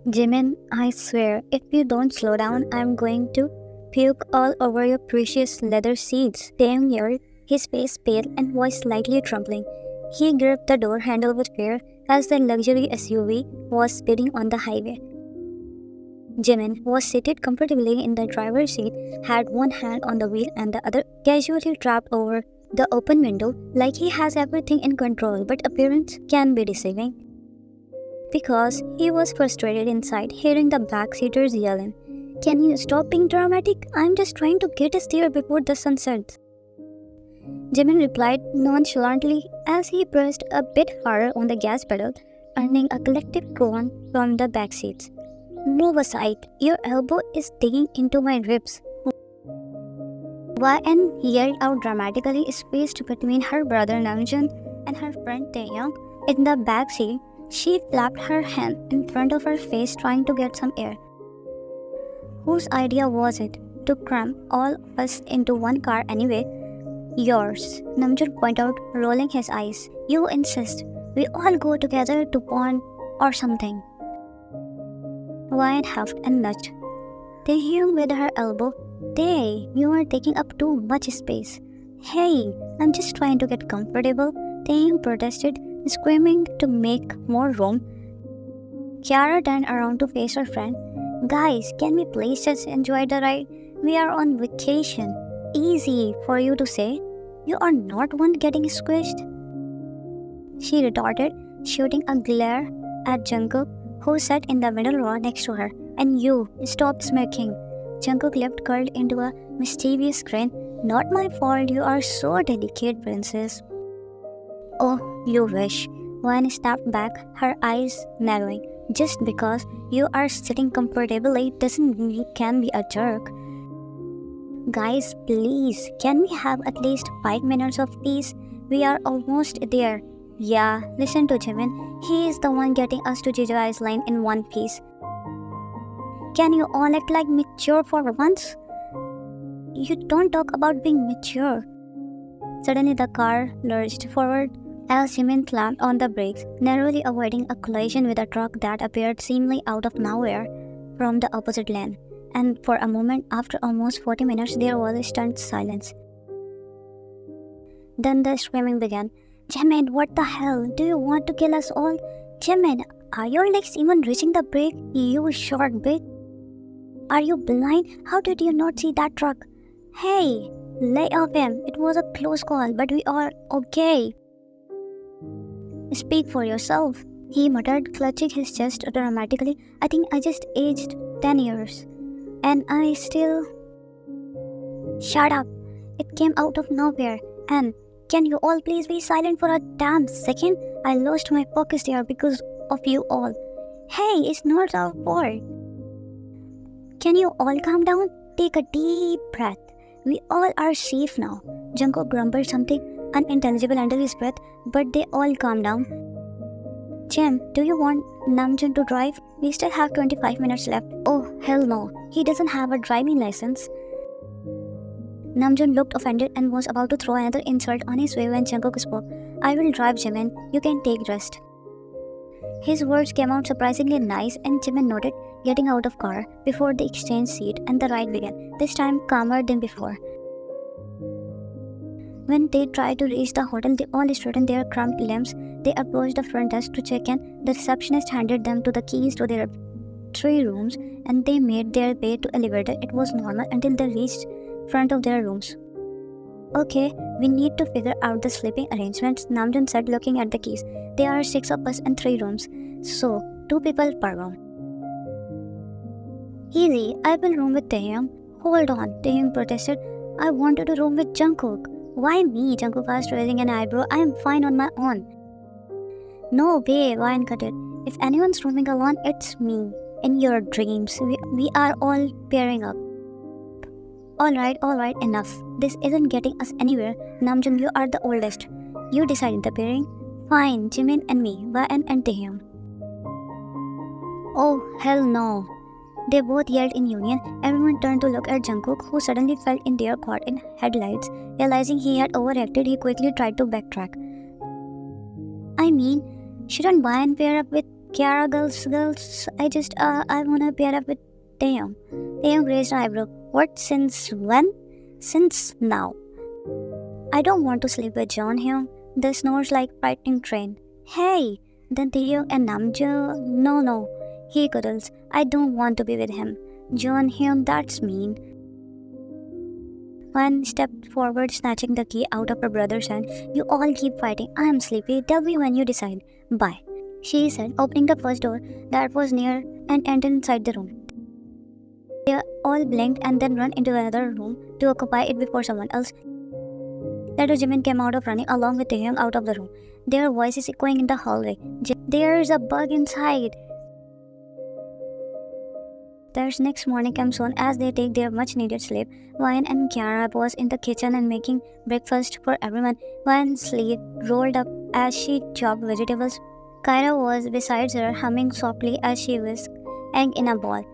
Jimin, I swear, if you don't slow down, I'm going to puke all over your precious leather seats. Taeyong yelled, his face pale and voice slightly trembling. He gripped the door handle with fear as the luxury SUV was speeding on the highway. Jimin was seated comfortably in the driver's seat, had one hand on the wheel and the other casually trapped over the open window like he has everything in control, but appearance can be deceiving. Because he was frustrated inside, hearing the backseaters yelling, "Can you stop being dramatic? I'm just trying to get us there before the sun sets." Jimin replied nonchalantly as he pressed a bit harder on the gas pedal, earning a collective groan from the backseats. "Move aside, your elbow is digging into my ribs." YN yelled out dramatically, spaced between her brother Namjoon and her friend Taeyong. In the backseat, she flapped her hand in front of her face trying to get some air. Whose idea was it to cram all of us into one car anyway? "Yours," Namjoon pointed out, rolling his eyes. "You insist we all go together to pawn or something." Wyatt huffed and nudged Taehyung with her elbow. "Tae, you are taking up too much space." "Hey, I'm just trying to get comfortable," Taehyung protested, screaming to make more room. Kiara turned around to face her friend. "Guys, can we please just enjoy the ride? We are on vacation." "Easy for you to say. You are not one getting squished," she retorted, shooting a glare at Jungkook, who sat in the middle row next to her. "And you, stop smirking." Jungkook lip curled into a mischievous grin. "Not my fault, you are so delicate, princess." "Oh, you wish." Wan stepped back, her eyes narrowing. "Just because you are sitting comfortably doesn't mean you can be a jerk." "Guys, please, can we have at least 5 minutes of peace? We are almost there." "Yeah, listen to Jimin. He is the one getting us to Jeju Island in one piece. Can you all act like mature for once?" "You don't talk about being mature." Suddenly the car lurched forward as Jimin clamped on the brakes, narrowly avoiding a collision with a truck that appeared seemingly out of nowhere from the opposite lane. And for a moment, after almost 40 minutes, there was a stunned silence. Then the screaming began. "Jimin, what the hell? Do you want to kill us all? Jimin, are your legs even reaching the brake, you short bitch? Are you blind? How did you not see that truck? Hey, lay off him. It was a close call, but we are okay." "Speak for yourself," he muttered, clutching his chest dramatically. "I think I just aged 10 years. And I still..." "Shut up!" It came out of nowhere. "And can you all please be silent for a damn second? I lost my focus there because of you all." "Hey, it's not our fault." "Can you all calm down? Take a deep breath. We all are safe now." Jungkook grumbled something unintelligible under his breath, but they all calmed down. "Jim, do you want Namjoon to drive? We still have 25 minutes left." "Oh, hell no. He doesn't have a driving license." Namjoon looked offended and was about to throw another insult on his way when Jungkook spoke. "I will drive, Jimin. You can take rest." His words came out surprisingly nice, and Jimin nodded, getting out of car before the exchange seat, and the ride began, this time calmer than before. When they tried to reach the hotel, they all stood in their cramped limbs. They approached the front desk to check in. The receptionist handed them the keys to their 3 rooms, and they made their way to elevator. It was normal until they reached front of their rooms. "Okay, we need to figure out the sleeping arrangements," Namjoon said, looking at the keys. "There are 6 of us and 3 rooms, so 2 people per room." "Easy, I will room with Taehyung." "Hold on," Taehyung protested. "I wanted to room with Jungkook." "Why me?" Jungkook asked, raising an eyebrow. "I am fine on my own." "No way," Ryan cut it. "If anyone's rooming alone, it's me. In your dreams, we are all pairing up." Alright, enough. This isn't getting us anywhere. Namjoon, you are the oldest. You decided the pairing. "Fine, Jimin and me, Ryan and Taehyung." "Oh, hell no." They both yelled in union. Everyone turned to look at Jungkook, who suddenly felt in their caught in headlights. Realizing he had overreacted, he quickly tried to backtrack. "I mean, shouldn't Ryan pair up with Kiara, girls, I wanna pair up with Taeyong. Taeyong raised an eyebrow. What, since when? Since now. I don't want to sleep with John Hyung. The snores like frightening train. Hey! Then Taeyong and Namjoon. No. He cuddles. I don't want to be with him. John Hyung, that's mean. One stepped forward, snatching the key out of her brother's hand. You all keep fighting. I am sleepy. Tell me when you decide. Bye, she said, opening the first door that was near and entered inside the room. They all blinked and then ran into another room to occupy it before someone else. Later, Jimin came out of running along with Taehyung out of the room. Their voices echoing in the hallway. There's a bug inside. Their next morning comes soon as they take their much-needed sleep. Wine and Kiara was in the kitchen and making breakfast for everyone. Wine's sleeve rolled up as she chopped vegetables. Kyra was beside her, humming softly as she whisked egg in a bowl.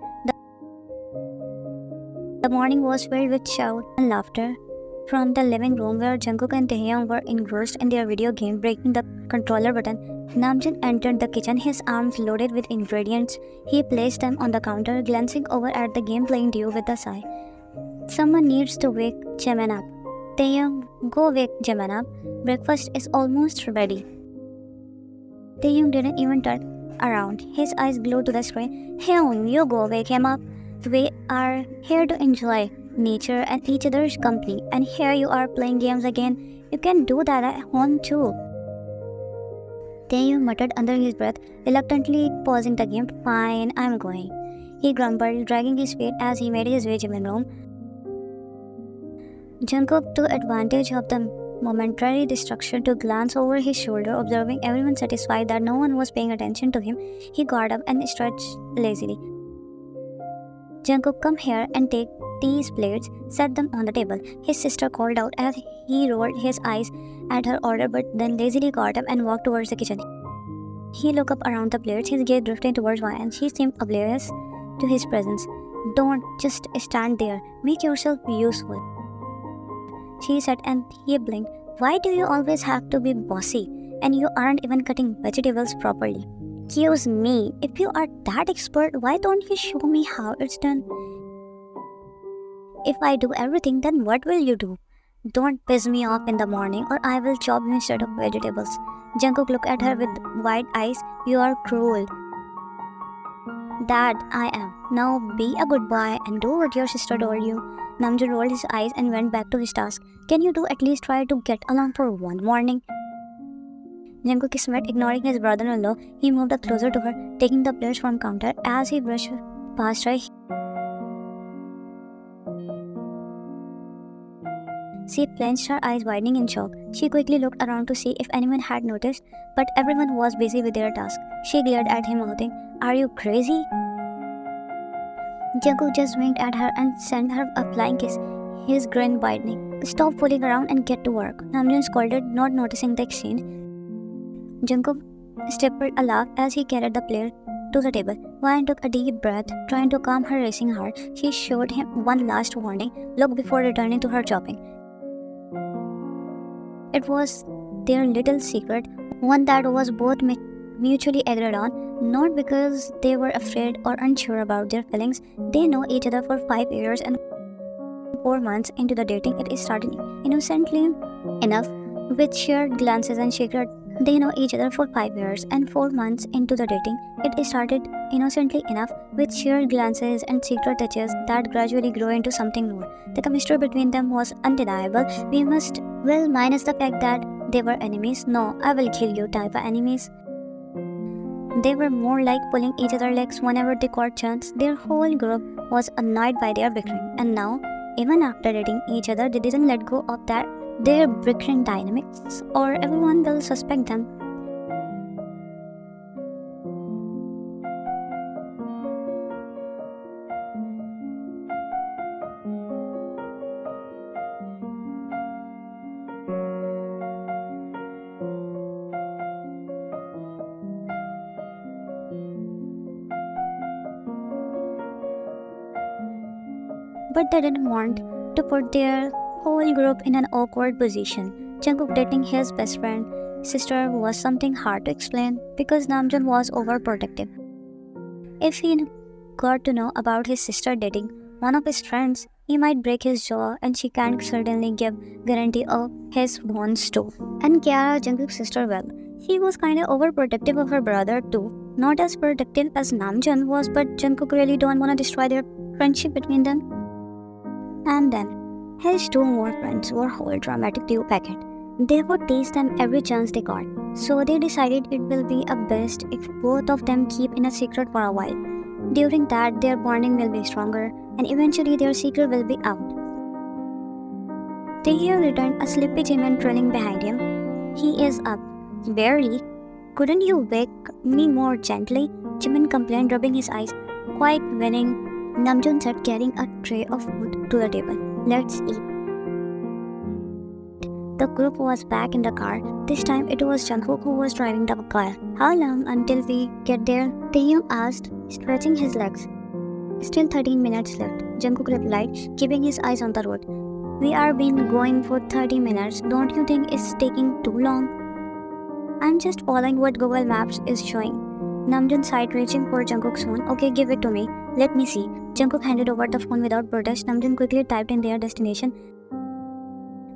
The morning was filled with shouts and laughter from the living room where Jungkook and Taehyung were engrossed in their video game, breaking the controller button. Namjoon entered the kitchen, his arms loaded with ingredients. He placed them on the counter, glancing over at the game playing duo with a sigh. Someone needs to wake Jimin up. Taehyung, go wake Jimin up. Breakfast is almost ready. Taehyung didn't even turn around. His eyes glued to the screen. Hyung, you go wake him up. We are here to enjoy nature and each other's company, and here you are playing games again. You can do that at home too. Taehyung muttered under his breath, reluctantly pausing the game. Fine, I'm going, he grumbled, dragging his feet as he made his way to the room. Jungkook took advantage of the momentary distraction to glance over his shoulder, observing everyone satisfied that no one was paying attention to him. He got up and stretched lazily. Jungkook, come here and take these plates, set them on the table, his sister called out as he rolled his eyes at her order but then lazily got up and walked towards the kitchen. He looked up around the plates, his gaze drifting towards Wine, and she seemed oblivious to his presence. Don't just stand there, make yourself useful, she said, and he blinked. Why do you always have to be bossy? And you aren't even cutting vegetables properly. Excuse me, if you are that expert, why don't you show me how it's done? If I do everything, then what will you do? Don't piss me off in the morning or I will chop you instead of vegetables. Jungkook looked at her with wide eyes. You are cruel. Dad, I am. Now be a good boy and do what your sister told you. Namjoon rolled his eyes and went back to his task. Can you at least try to get along for one morning? Jungkook smiled, ignoring his brother-in-law. He moved up closer to her, taking the plates from counter. As he brushed past her, she clenched her eyes, widening in shock. She quickly looked around to see if anyone had noticed, but everyone was busy with their task. She glared at him, mouthing, "Are you crazy?" Jungkook just winked at her and sent her a flying kiss, his grin widening. Stop fooling around and get to work, Namjoon scolded, not noticing the exchange. Jungkook stifled a laugh as he carried the plate to the table. Wine took a deep breath, trying to calm her racing heart. She showed him one last warning look before returning to her chopping. It was their little secret, one that was both mutually agreed on, not because they were afraid or unsure about their feelings. They know each other for 5 years, and 4 months into the dating, it started innocently enough with shared glances and secret. They know each other for 5 years, and 4 months into the dating, it started innocently enough with shared glances and secret touches that gradually grew into something more. The chemistry between them was undeniable. Well, minus the fact that they were enemies. No, I will kill you type of enemies. They were more like pulling each other's legs whenever they got chance. Their whole group was annoyed by their bickering, and now, even after dating each other, they didn't let go of their bickering dynamics, or everyone will suspect them. But they didn't want to put their whole group in an awkward position. Jungkook dating his best friend, sister was something hard to explain because Namjoon was overprotective. If he got to know about his sister dating one of his friends, he might break his jaw and she can't certainly give guarantee of his bonds too. And Kiara, Jungkook's sister, well, she was kinda overprotective of her brother too. Not as protective as Namjoon was, but Jungkook really don't wanna destroy their friendship between them. And then, his two more friends were whole dramatic duo packet. They would tease them every chance they got. So they decided it will be a best if both of them keep in a secret for a while. During that, their bonding will be stronger and eventually their secret will be out. Taehyung returned, a sleepy Jimin trailing behind him. He is up. Barely. Couldn't you wake me more gently? Jimin complained, rubbing his eyes. Quite winning, Namjoon said, carrying a tray of food to the table. Let's eat. The group was back in the car. This time it was Jungkook who was driving the car. How long until we get there? Taehyung asked, stretching his legs. Still 13 minutes left, Jungkook replied, keeping his eyes on the road. We are been going for 30 minutes. Don't you think it's taking too long? I'm just following what Google Maps is showing. Namjoon sighed, reaching for Jungkook's phone. Okay, give it to me. Let me see. Jungkook handed over the phone without protest. Namjoon quickly typed in their destination.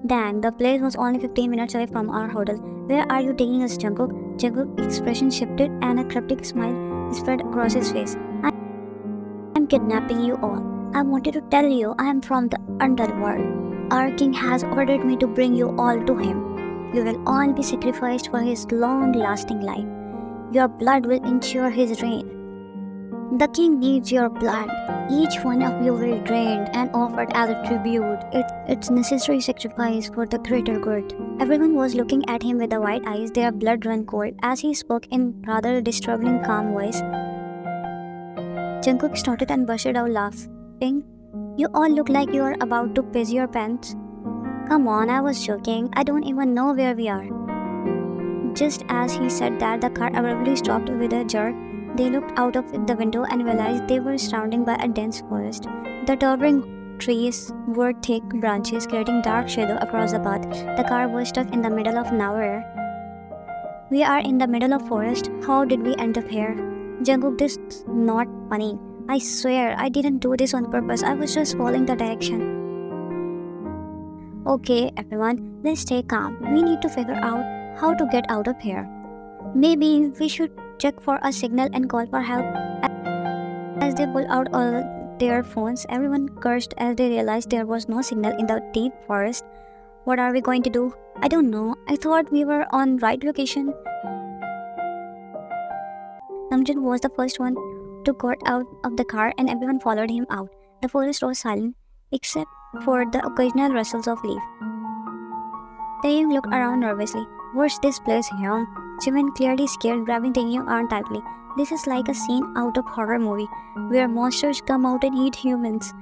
Dang, the place was only 15 minutes away from our hotel. Where are you taking us, Jungkook? Jungkook's expression shifted and a cryptic smile spread across his face. I'm kidnapping you all. I wanted to tell you I am from the underworld. Our king has ordered me to bring you all to him. You will all be sacrificed for his long-lasting life. Your blood will ensure his reign. The king needs your blood. Each one of you will be drained and offered as a tribute. It's necessary sacrifice for the greater good. Everyone was looking at him with the wide eyes, their blood ran cold as he spoke in rather disturbing calm voice. Jungkook started and busted out laughing. You all look like you are about to piss your pants. Come on, I was joking. I don't even know where we are. Just as he said that, the car abruptly stopped with a jerk. They looked out of the window and realized they were surrounded by a dense forest. The towering trees were thick branches creating dark shadow across the path. The car was stuck in the middle of nowhere. We are in the middle of forest. How did we end up here? Jungkook, this is not funny. I swear, I didn't do this on purpose. I was just following the direction. Okay, everyone, let's stay calm. We need to figure out how to get out of here. Maybe we should check for a signal and call for help. As they pulled out all their phones, everyone cursed as they realized there was no signal in the deep forest. What are we going to do? I don't know. I thought we were on right location. Namjoon was the first one to get out of the car and everyone followed him out. The forest was silent except for the occasional rustles of leaves. Taehyung looked around nervously. What's this place, Hyung? Jimin, clearly scared, grabbing Taehyung's arm tightly. This is like a scene out of horror movie where monsters come out and eat humans.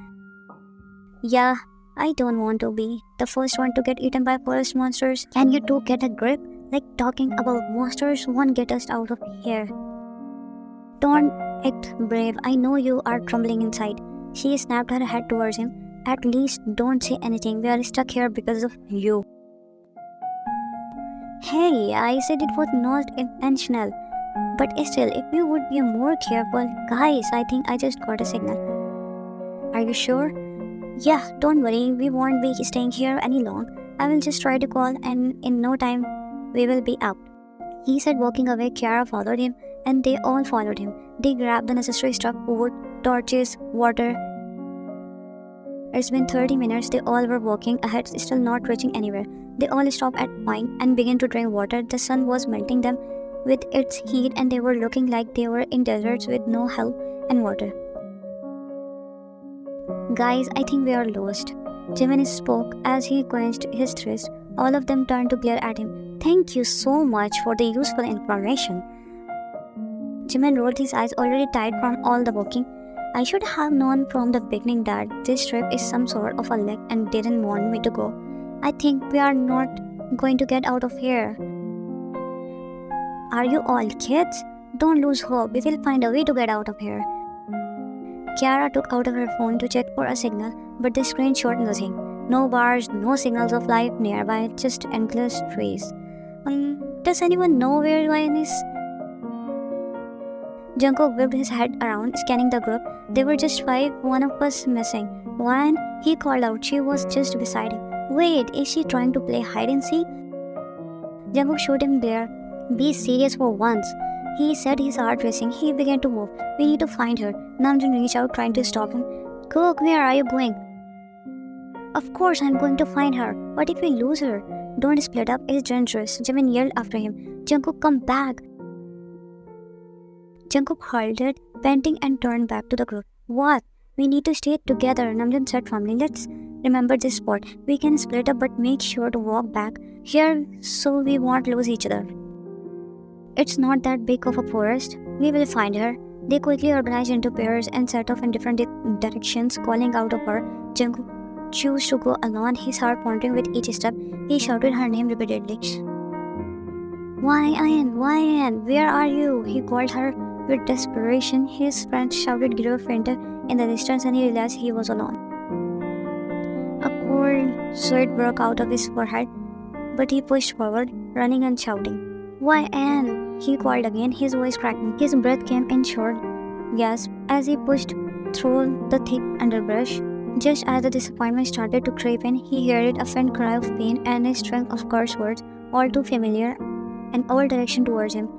Yeah, I don't want to be the first one to get eaten by forest monsters. Can you two get a grip? Like, talking about monsters won't get us out of here. Don't act brave. I know you are trembling inside. She snapped her head towards him. At least don't say anything. We are stuck here because of you. Hey, I said it was not intentional. But still, if you would be more careful. Guys, I think I just got a signal. Are you sure? Yeah, don't worry. We won't be staying here any long. I will just try to call and in no time, we will be out. He said, walking away. Kiara followed him and they all followed him. They grabbed the necessary stuff, wood, torches, water. It's been 30 minutes. They all were walking ahead, still not reaching anywhere. They all stopped at a point and began to drink water. The sun was melting them with its heat and they were looking like they were in deserts with no help and water. Guys, I think we are lost. Jimin spoke as he quenched his thirst. All of them turned to glare at him. Thank you so much for the useful information. Jimin rolled his eyes, already tired from all the walking. I should have known from the beginning that this trip is some sort of a lek and didn't want me to go. I think we are not going to get out of here. Are you all kids? Don't lose hope. We will find a way to get out of here. Kiara took out of her phone to check for a signal, but the screen showed nothing. No bars, no signals of life nearby, just endless trees. Does anyone know where Ryan is? Jungkook whipped his head around, scanning the group. There were just five, one of us missing. Ryan, he called out. She was just beside him. Wait, is she trying to play hide and seek? Jungkook showed him there. Be serious for once. He said, his heart racing. He began to move. We need to find her. Namjoon reached out, trying to stop him. Cook, where are you going? Of course I'm going to find her. What if we lose her? Don't split up, it's dangerous. Jimin yelled after him. Jungkook, come back. Jungkook halted, panting, and turned back to the group. What? We need to stay together, Namjoon said firmly. Let's remember this spot. We can split up, but make sure to walk back here so we won't lose each other. It's not that big of a forest. We will find her. They quickly organized into pairs and set off in different directions, calling out of her. Jungkook chose to go alone, his heart pounding with each step. He shouted her name repeatedly. YN, where are you? He called her with desperation. His friend shouted girlfriend in the distance and he realized he was alone. A cold sweat broke out of his forehead, but he pushed forward, running and shouting. YN, he called again, his voice cracking. His breath came in short gasps as he pushed through the thick underbrush. Just as the disappointment started to creep in, he heard a faint cry of pain and a string of curse words, all too familiar, in all directions towards him.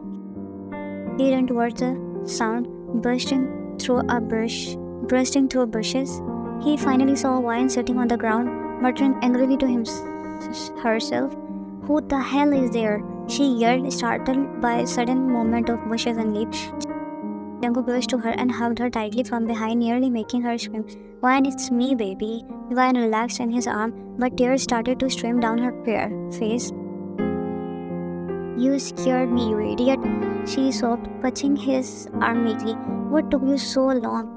He ran towards the sound, bursting through bushes. He finally saw Wine sitting on the ground, muttering angrily to herself. Who the hell is there? She yelled, startled by a sudden movement of bushes and leaves. Jungkook rushed to her and hugged her tightly from behind, nearly making her scream. Wine, it's me, baby. Wine relaxed in his arm, but tears started to stream down her fair face. You scared me, you idiot, she sobbed, touching his arm weakly. What took you so long?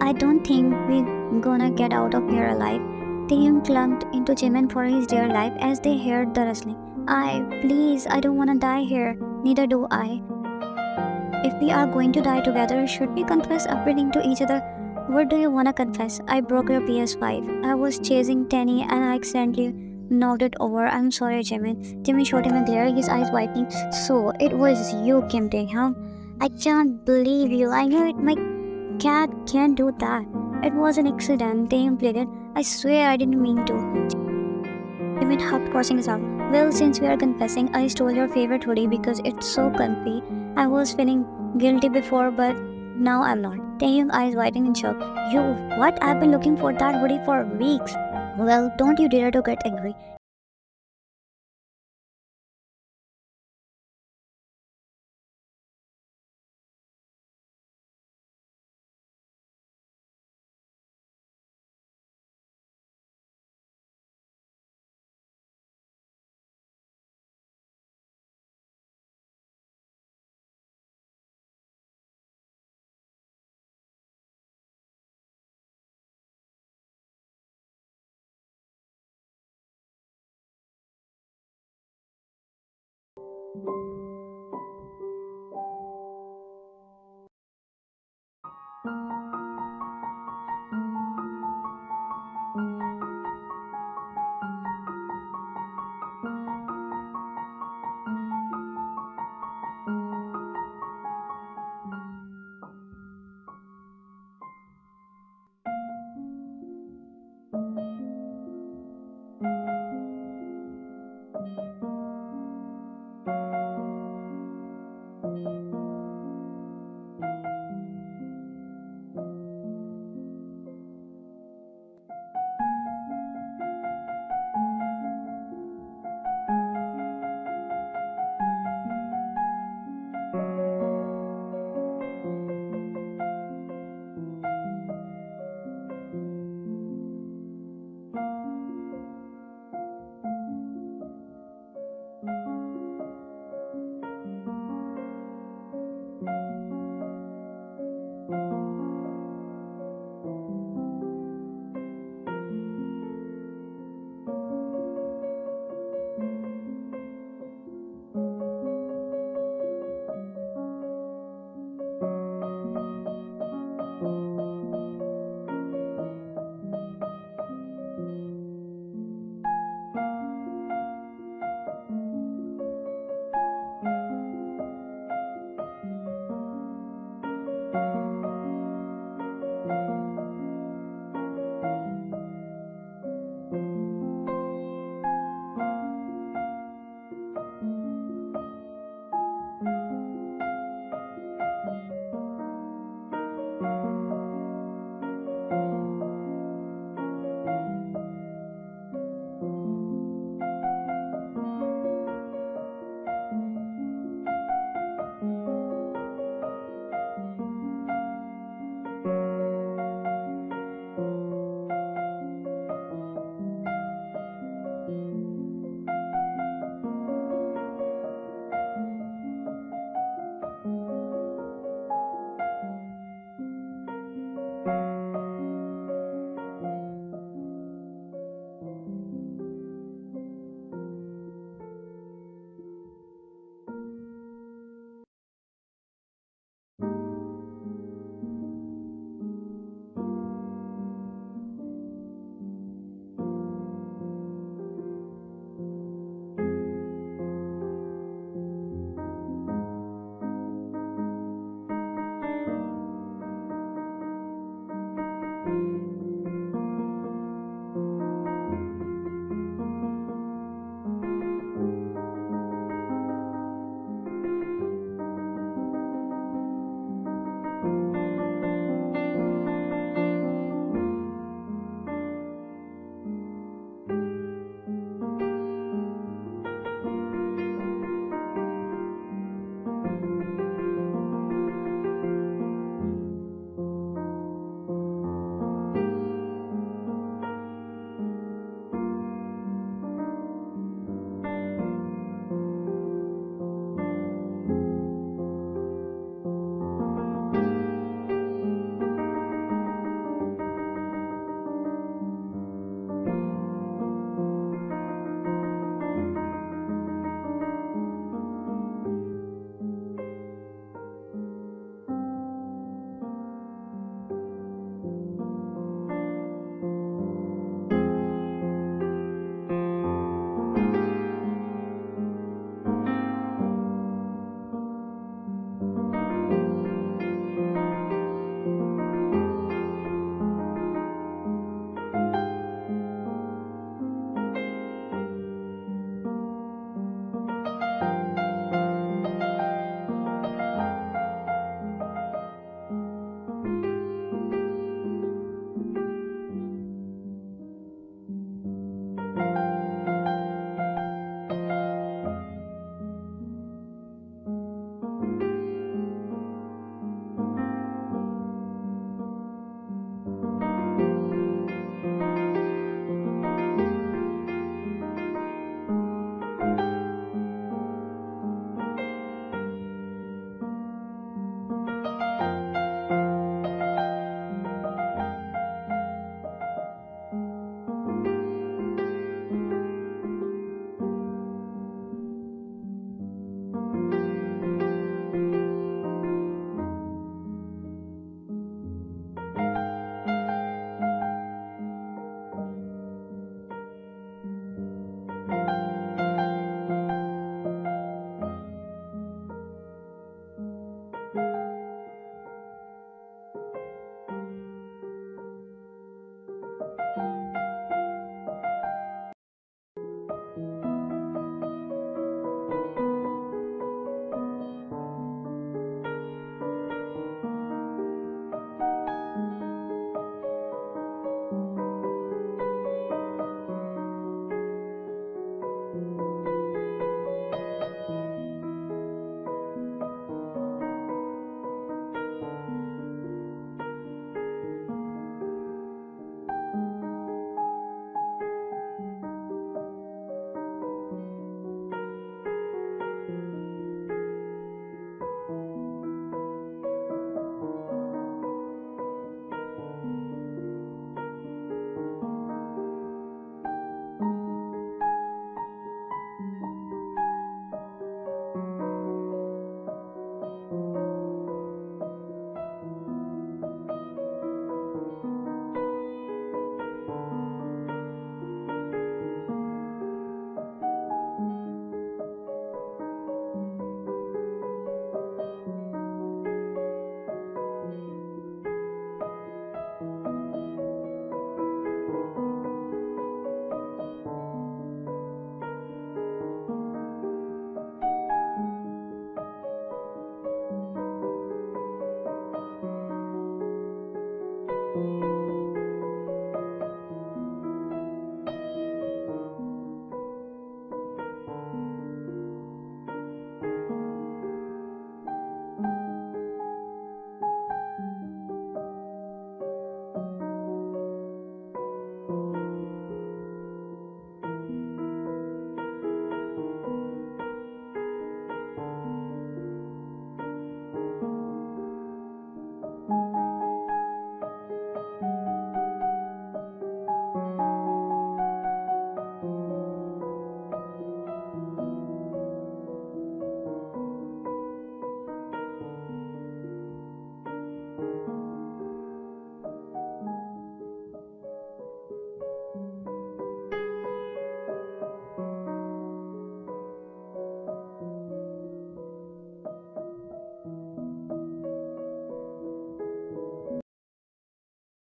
I don't think we're gonna get out of here alive. Taehyung clung into Jimin for his dear life as they heard the rustling. Please, I don't wanna die here. Neither do I. If we are going to die together, should we confess everything to each other? What do you wanna confess? I broke your PS5. I was chasing Tenny and I accidentally knocked it over. I'm sorry, Jimin. Jimin showed him a glare, his eyes widening. So, it was you, Kim Taehyung. I can't believe you. I know it. My cat can't do that. It was an accident, Taehyung pleaded. I swear I didn't mean to. Jimin huffed, crossing his arm. Well, since we are confessing, I stole your favorite hoodie because it's so comfy. I was feeling guilty before, but now I'm not. Taehyung's eyes widening in shock. You, what? I've been looking for that hoodie for weeks. Well, don't you dare to get angry.